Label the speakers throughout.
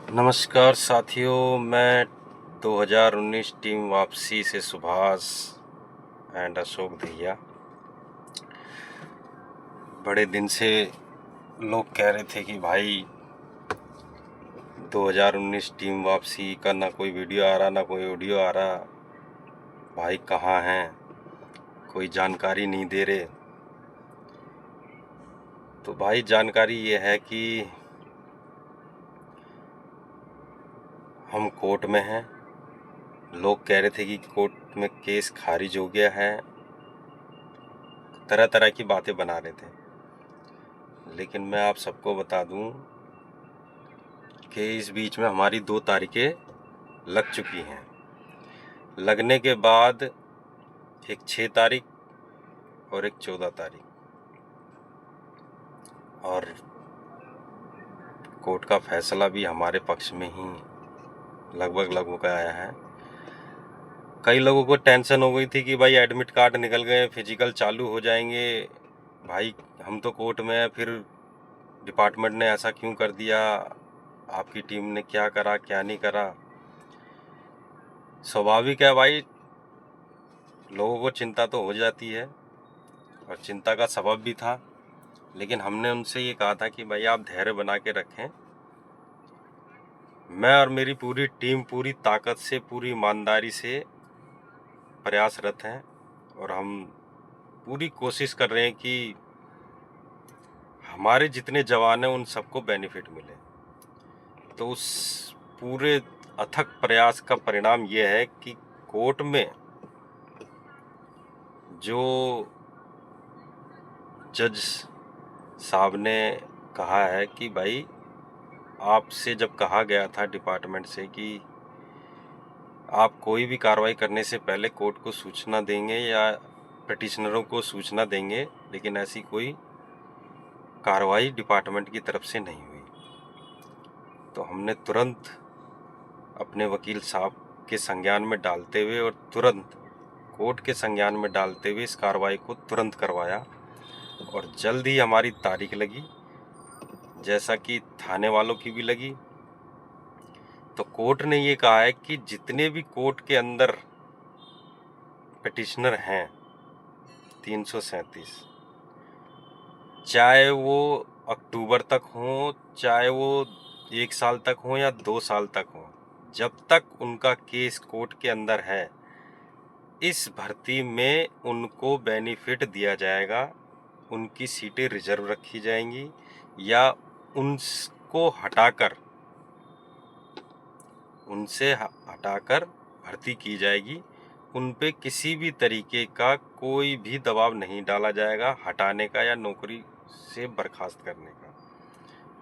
Speaker 1: नमस्कार साथियों, मैं 2019 टीम वापसी से सुभाष एंड अशोक भैया। बड़े दिन से लोग कह रहे थे कि भाई 2019 टीम वापसी का ना कोई वीडियो आ रहा ना कोई ऑडियो आ रहा, भाई कहाँ हैं, कोई जानकारी नहीं दे रहे। तो भाई जानकारी ये है कि हम कोर्ट में हैं। लोग कह रहे थे कि कोर्ट में केस खारिज हो गया है, तरह तरह की बातें बना रहे थे। लेकिन मैं आप सबको बता दूं कि इस बीच में हमारी 2 तारीखें लग चुकी हैं। लगने के बाद एक 6 तारीख और एक 14 तारीख, और कोर्ट का फैसला भी हमारे पक्ष में ही लगभग आया है। कई लोगों को टेंशन हो गई थी कि भाई एडमिट कार्ड निकल गए, फिजिकल चालू हो जाएंगे, भाई हम तो कोर्ट में हैं, फिर डिपार्टमेंट ने ऐसा क्यों कर दिया, आपकी टीम ने क्या करा क्या नहीं करा। स्वाभाविक है भाई, लोगों को चिंता तो हो जाती है और चिंता का सबब भी था। लेकिन हमने उनसे ये कहा था कि भाई आप धैर्य बना के रखें। मैं और मेरी पूरी टीम पूरी ताकत से, पूरी ईमानदारी से प्रयासरत हैं और हम पूरी कोशिश कर रहे हैं कि हमारे जितने जवान हैं उन सबको बेनिफिट मिले। तो उस पूरे अथक प्रयास का परिणाम ये है कि कोर्ट में जो जज साहब ने कहा है कि भाई आपसे जब कहा गया था डिपार्टमेंट से कि आप कोई भी कार्रवाई करने से पहले कोर्ट को सूचना देंगे या पिटिशनरों को सूचना देंगे, लेकिन ऐसी कोई कार्रवाई डिपार्टमेंट की तरफ से नहीं हुई। तो हमने तुरंत अपने वकील साहब के संज्ञान में डालते हुए और तुरंत कोर्ट के संज्ञान में डालते हुए इस कार्रवाई को तुरंत करवाया और जल्द ही हमारी तारीख लगी, जैसा कि थाने वालों की भी लगी। तो कोर्ट ने ये कहा है कि जितने भी कोर्ट के अंदर पिटिशनर हैं 337, चाहे वो अक्टूबर तक हों, चाहे वो 1 साल तक हों या 2 साल तक हों, जब तक उनका केस कोर्ट के अंदर है, इस भर्ती में उनको बेनिफिट दिया जाएगा। उनकी सीटें रिजर्व रखी जाएंगी या उनको हटाकर भर्ती की जाएगी। उन पे किसी भी तरीके का कोई भी दबाव नहीं डाला जाएगा हटाने का या नौकरी से बर्खास्त करने का।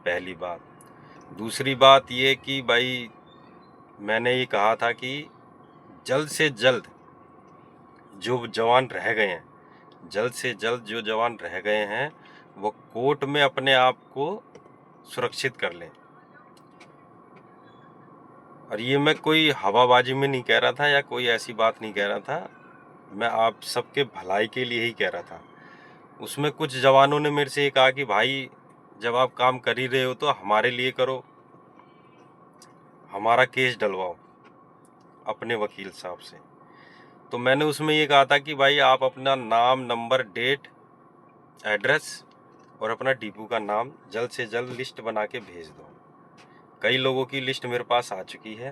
Speaker 1: पहली बात। दूसरी बात ये कि भाई मैंने ये कहा था कि जल्द से जल्द जो जवान रह गए हैं, वो कोर्ट में अपने आप को सुरक्षित कर लें। और ये मैं कोई हवाबाजी में नहीं कह रहा था या कोई ऐसी बात नहीं कह रहा था, मैं आप सबके भलाई के लिए ही कह रहा था। उसमें कुछ जवानों ने मेरे से ये कहा कि भाई जब आप काम कर ही रहे हो तो हमारे लिए करो, हमारा केस डलवाओ अपने वकील साहब से। तो मैंने उसमें ये कहा था कि भाई आप अपना नाम, नंबर, डेट, एड्रेस और अपना डिपो का नाम जल्द से जल्द लिस्ट बना के भेज दो। कई लोगों की लिस्ट मेरे पास आ चुकी है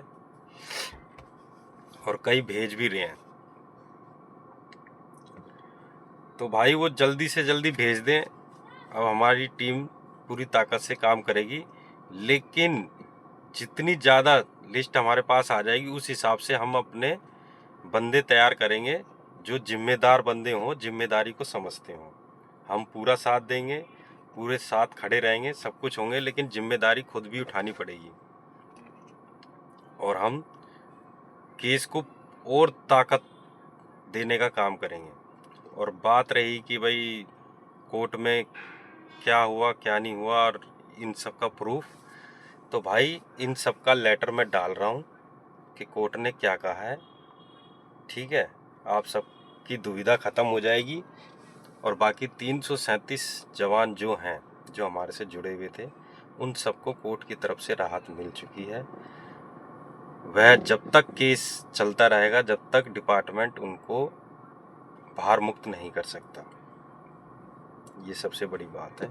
Speaker 1: और कई भेज भी रहे हैं। तो भाई वो जल्दी से जल्दी भेज दें। अब हमारी टीम पूरी ताकत से काम करेगी, लेकिन जितनी ज़्यादा लिस्ट हमारे पास आ जाएगी उस हिसाब से हम अपने बंदे तैयार करेंगे जो जिम्मेदार बंदे हों, जिम्मेदारी को समझते हों। हम पूरा साथ देंगे, पूरे साथ खड़े रहेंगे, सब कुछ होंगे, लेकिन जिम्मेदारी खुद भी उठानी पड़ेगी और हम केस को और ताकत देने का काम करेंगे। और बात रही कि भाई कोर्ट में क्या हुआ क्या नहीं हुआ और इन सब का प्रूफ, तो भाई इन सब का लेटर मैं डाल रहा हूँ कि कोर्ट ने क्या कहा है। ठीक है, आप सबकी दुविधा ख़त्म हो जाएगी और बाकी 337 जवान जो हैं, जो हमारे से जुड़े हुए थे, उन सबको कोर्ट की तरफ से राहत मिल चुकी है। वह जब तक केस चलता रहेगा, जब तक डिपार्टमेंट उनको भार मुक्त नहीं कर सकता। ये सबसे बड़ी बात है।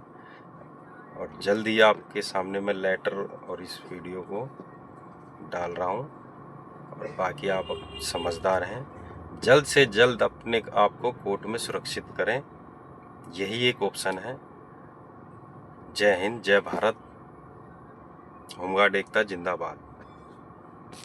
Speaker 1: और जल्द ही आपके सामने मैं लेटर और इस वीडियो को डाल रहा हूँ। और बाकी आप समझदार हैं, जल्द से जल्द अपने आप को कोर्ट में सुरक्षित करें, यही एक ऑप्शन है। जय हिंद, जय भारत, होमगार्ड एकता जिंदाबाद।